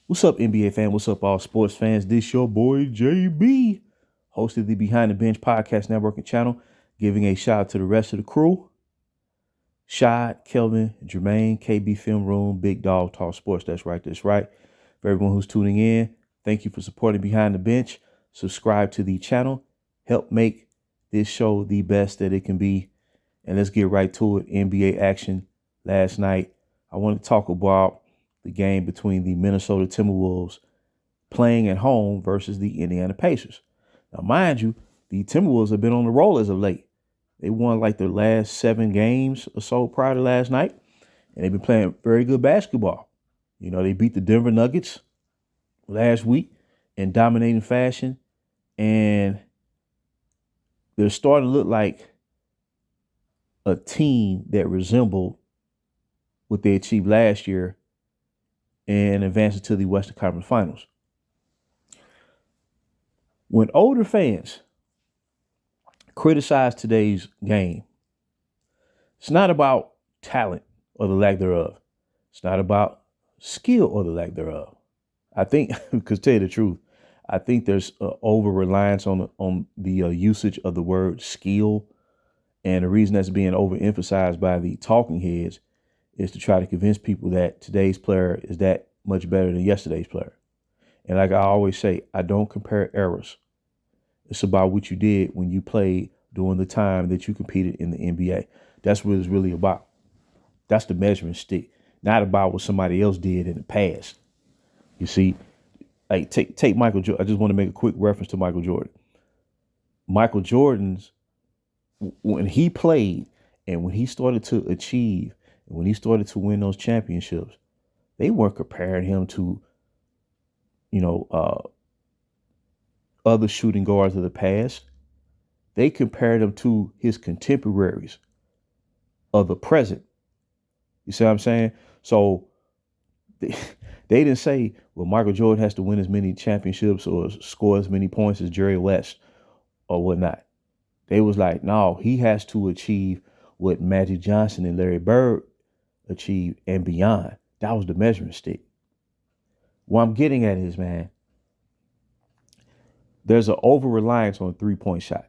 What's up, NBA fan? What's up, all sports fans? This your boy JB, hosted the Behind the Bench Podcast Network and channel, giving a shout out to the rest of the crew. Shad, Kelvin, Jermaine, KB Film Room, Big Dog Talk Sports. That's right. For everyone who's tuning in, thank you for supporting Behind the Bench. Subscribe to the channel. Help make this show the best that it can be. And let's get right to it. NBA action last night. I want to talk about the game between the Minnesota Timberwolves playing at home versus the Indiana Pacers. Now, mind you, the Timberwolves have been on the roll as of late. They won like their last 7 games or so prior to last night, and they've been playing very good basketball. You know, they beat the Denver Nuggets last week in dominating fashion, and they're starting to look like a team that resembled what they achieved last year and advancing to the Western Conference Finals. When older fans criticize today's game, it's not about talent or the lack thereof. It's not about skill or the lack thereof. I think, because to tell you the truth, I think there's over-reliance on the usage of the word skill. And the reason that's being overemphasized by the talking heads is to try to convince people that today's player is that much better than yesterday's player. And like I always say, I don't compare eras. It's about what you did when you played during the time that you competed in the NBA. That's what it's really about. That's the measuring stick, not about what somebody else did in the past. You see, like take Michael Jordan. I just want to make a quick reference to Michael Jordan. Michael Jordan's, when he played and when he started to achieve and when he started to win those championships, they weren't comparing him to, other shooting guards of the past. They compared him to his contemporaries of the present. You see what I'm saying? So they didn't say, well, Michael Jordan has to win as many championships or score as many points as Jerry West or whatnot. They was like, no, he has to achieve what Magic Johnson and Larry Bird achieved and beyond. That was the measuring stick. What I'm getting at is, man, there's an over-reliance on a three-point shot.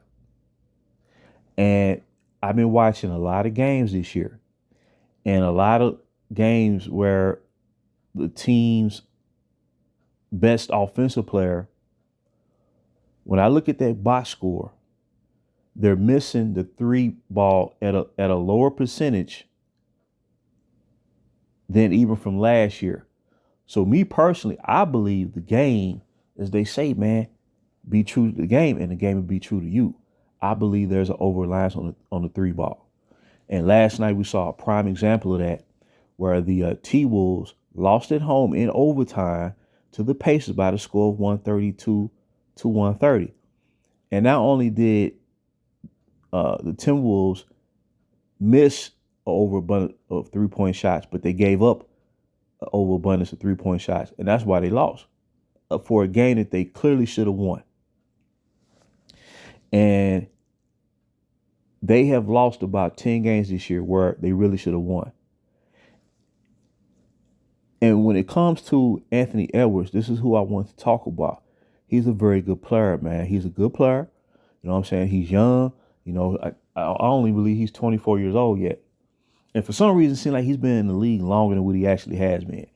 And I've been watching a lot of games this year and a lot of games where the team's best offensive player, when I look at that box score, they're missing the three ball at a lower percentage than even from last year. So me personally, I believe the game, as they say, man, be true to the game and the game will be true to you. I believe there's an over-reliance on the three ball. And last night we saw a prime example of that where the T-Wolves lost at home in overtime to the Pacers by the score of 132 to 130. And not only did the Timberwolves miss an overabundance of three-point shots, but they gave up an overabundance of three-point shots. And that's why they lost for a game that they clearly should have won. And they have lost about 10 games this year where they really should have won. And when it comes to Anthony Edwards, this is who I want to talk about. He's a very good player, man. He's a good player. You know what I'm saying? He's young. You know, I only believe he's 24 years old yet. And for some reason, it seems like he's been in the league longer than what he actually has been.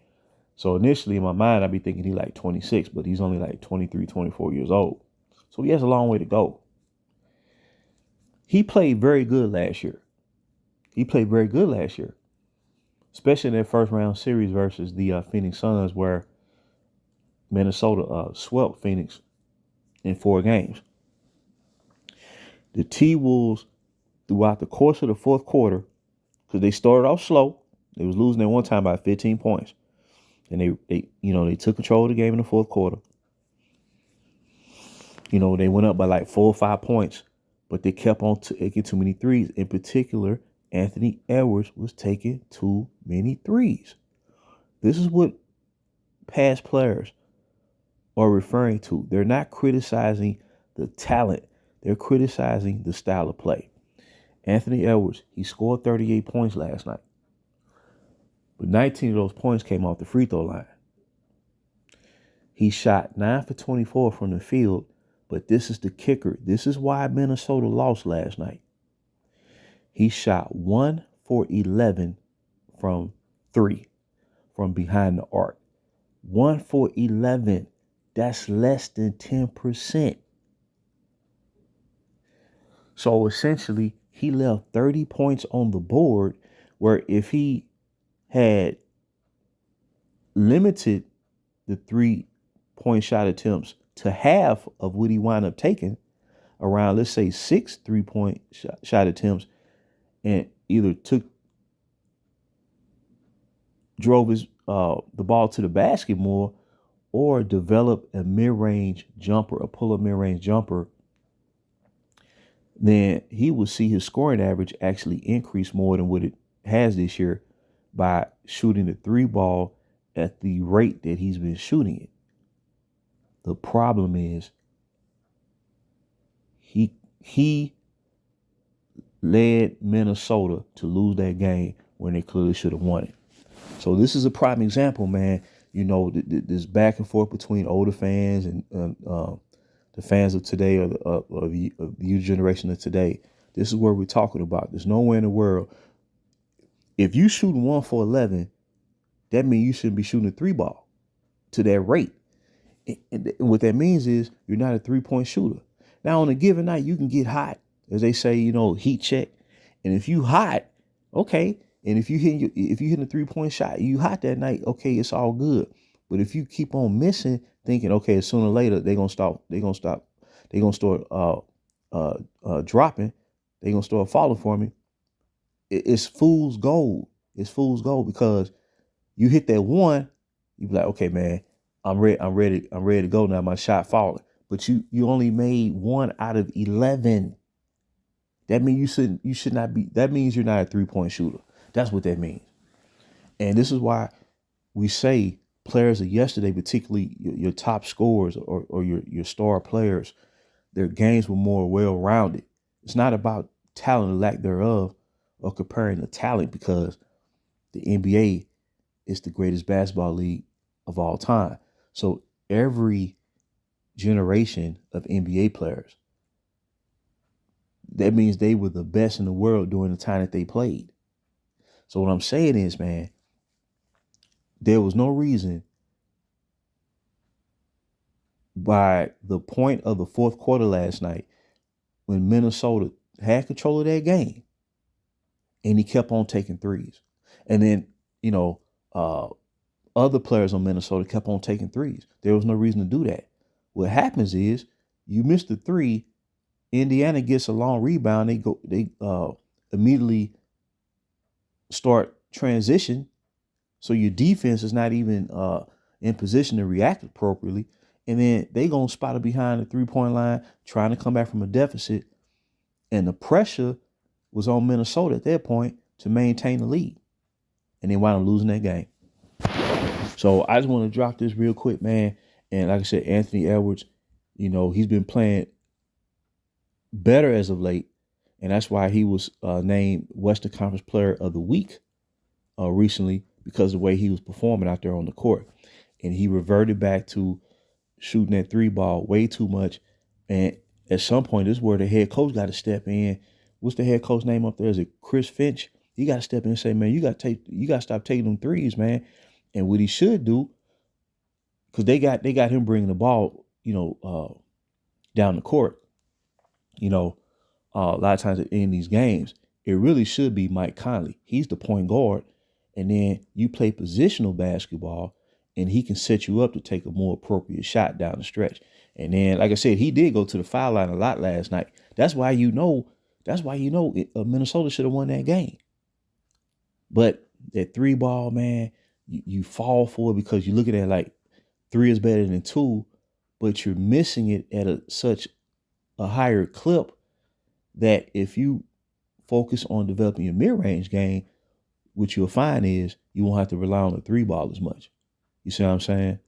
So initially in my mind, I'd be thinking he's like 26, but he's only like 23, 24 years old. So he has a long way to go. He played very good last year. Especially in that first round series versus the Phoenix Suns, where Minnesota swept Phoenix in 4 games. The T-Wolves, throughout the course of the fourth quarter, because they started off slow, they was losing at one time by 15 points, and they took control of the game in the fourth quarter. You know, they went up by like 4 or 5 points, but they kept on taking too many threes. In particular, Anthony Edwards was taking too many threes. This is what past players are referring to. They're not criticizing the talent. They're criticizing the style of play. Anthony Edwards, he scored 38 points last night. But 19 of those points came off the free throw line. He shot 9 for 24 from the field, but this is the kicker. This is why Minnesota lost last night. He shot 1 for 11 from 3, from behind the arc. 1 for 11. That's less than 10%. So essentially, he left 30 points on the board, where if he had limited the 3-point shot attempts to half of what he wound up taking, around, let's say, 6 3-point shot attempts, and either drove the ball to the basket more, or develop a mid-range jumper, a pull-up mid-range jumper, then he would see his scoring average actually increase more than what it has this year by shooting the 3 ball at the rate that he's been shooting it. The problem is he led Minnesota to lose that game when they clearly should have won it. So this is a prime example, man. You know, this back and forth between older fans and the fans of today, or the youth generation of today. This is where we're talking about. There's nowhere in the world. If you shoot 1 for 11, that means you shouldn't be shooting a 3 ball to that rate. And what that means is you're not a 3-point shooter. Now, on a given night, you can get hot, as they say, heat check. And if you hot, okay. And if you hit a 3-point shot, you hot that night, okay, it's all good. But if you keep on missing, thinking, okay, sooner or later they're gonna start dropping, they're gonna start falling for me. It's fool's gold. It's fool's gold, because you hit that 1, you be like, okay, man, I'm ready to go now. My shot falling. But you only made 1 out of 11. That means you should not be. That means you're not a 3-point shooter. That's what that means. And this is why we say players of yesterday, particularly your top scorers or your star players, their games were more well-rounded. It's not about talent or lack thereof, or comparing the talent, because the NBA is the greatest basketball league of all time. So every generation of NBA players, that means they were the best in the world during the time that they played. So what I'm saying is, man, there was no reason by the point of the fourth quarter last night, when Minnesota had control of that game, and he kept on taking threes. And then, other players on Minnesota kept on taking threes. There was no reason to do that. What happens is you miss the 3, Indiana gets a long rebound, they immediately start transition, so your defense is not even in position to react appropriately, and then they gonna spot it behind the 3-point line, trying to come back from a deficit, and the pressure was on Minnesota at that point to maintain the lead, and they wound up losing that game. So I just want to drop this real quick, man. And like I said, Anthony Edwards, he's been playing better as of late, and that's why he was named Western Conference Player of the Week recently, because of the way he was performing out there on the court. And he reverted back to shooting that 3 ball way too much. And at some point, this is where the head coach got to step in. What's the head coach name up there? Is it Chris Finch? He got to step in and say, man, you got to stop taking them threes, man. And what he should do, because they got him bringing the ball, down the court. A lot of times in these games, it really should be Mike Conley. He's the point guard, and then you play positional basketball, and he can set you up to take a more appropriate shot down the stretch. And then, like I said, he did go to the foul line a lot last night. That's why Minnesota should have won that game. But that 3 ball, man, you fall for it, because you're looking at like 3 is better than 2, but you're missing it at such a higher clip that if you focus on developing your mid-range game, what you'll find is you won't have to rely on the 3 ball as much. You see what I'm saying?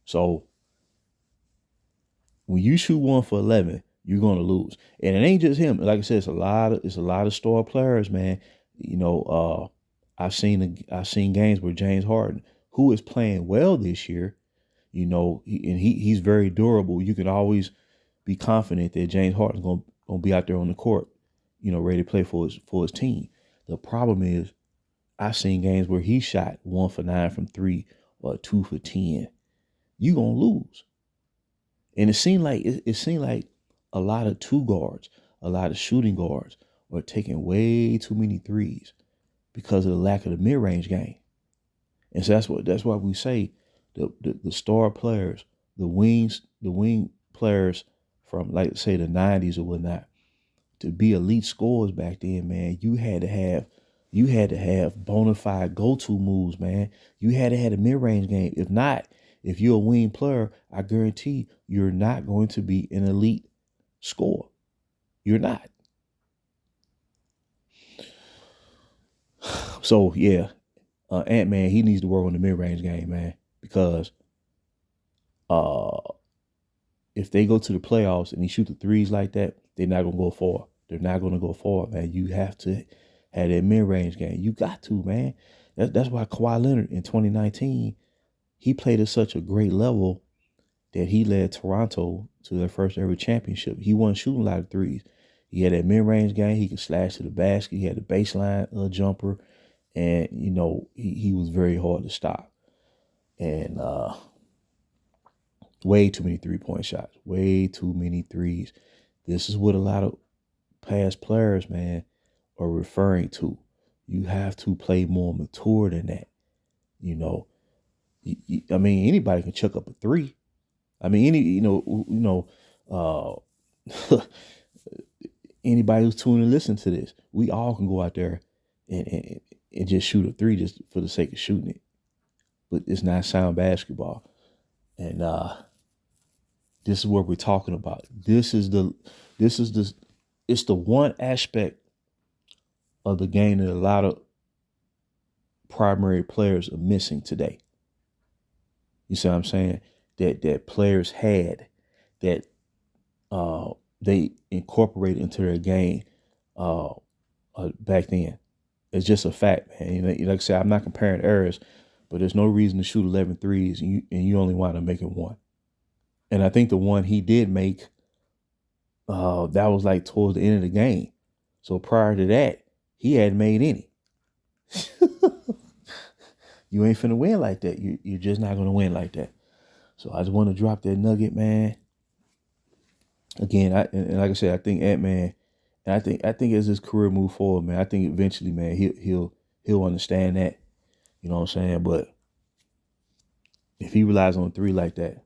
So when you shoot 1 for 11, you're going to lose. And it ain't just him. Like I said, it's a lot of star players, man. I've seen games where James Harden, who is playing well this year, He's very durable. You can always be confident that James Harden's gonna be out there on the court, ready to play for his team. The problem is I've seen games where he shot 1 for 9 from 3 or 2 for 10. You gonna lose. And it seemed like a lot of two guards, a lot of shooting guards are taking way too many threes because of the lack of the mid-range game. And so that's why we say the star players, the wing players from, like, say, the 90s or whatnot, to be elite scorers back then, man, you had to have bona fide go-to moves, man. You had to have a mid-range game. If not, if you're a wing player, I guarantee you're not going to be an elite scorer. You're not. So yeah, Ant-Man, he needs to work on the mid-range game, man, because if they go to the playoffs and he shoot the threes like that, they're not gonna go far. They're not gonna go far, man. You have to have that mid-range game. You got to, man. That's why Kawhi Leonard in 2019, he played at such a great level that he led Toronto to their first ever championship. He wasn't shooting a lot of threes. He had that mid-range game. He could slash to the basket. He had the baseline jumper. And, he was very hard to stop. And way too many three-point shots. Way too many threes. This is what a lot of past players, man, are referring to. You have to play more mature than that. Anybody can chuck up a three. Anybody who's tuning and listen to this, we all can go out there and just shoot a three just for the sake of shooting it. But it's not sound basketball. And this is what we're talking about. It's the one aspect of the game that a lot of primary players are missing today. You see what I'm saying? That players had, that they incorporated into their game back then. It's just a fact, man. Like I said, I'm not comparing errors, but there's no reason to shoot 11 threes and you only wind up making one. And I think the one he did make, that was like towards the end of the game. So prior to that, he hadn't made any. You ain't finna win like that. You're just not gonna win like that. So I just want to drop that nugget, man. Again, and like I said, I think Ant-Man, and I think as his career move forward, man, I think eventually, man, he'll understand that. You know what I'm saying? But if he relies on three like that,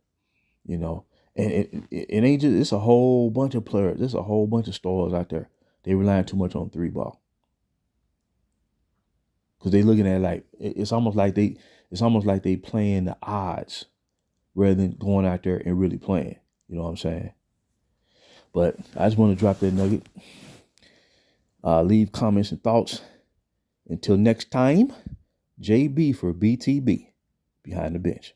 and it ain't just, it's a whole bunch of players, there's a whole bunch of stars out there. They relying too much on three ball. Because they looking at like it's almost like they playing the odds rather than going out there and really playing. You know what I'm saying? But I just want to drop that nugget. Leave comments and thoughts. Until next time, JB for BTB, Behind the Bench.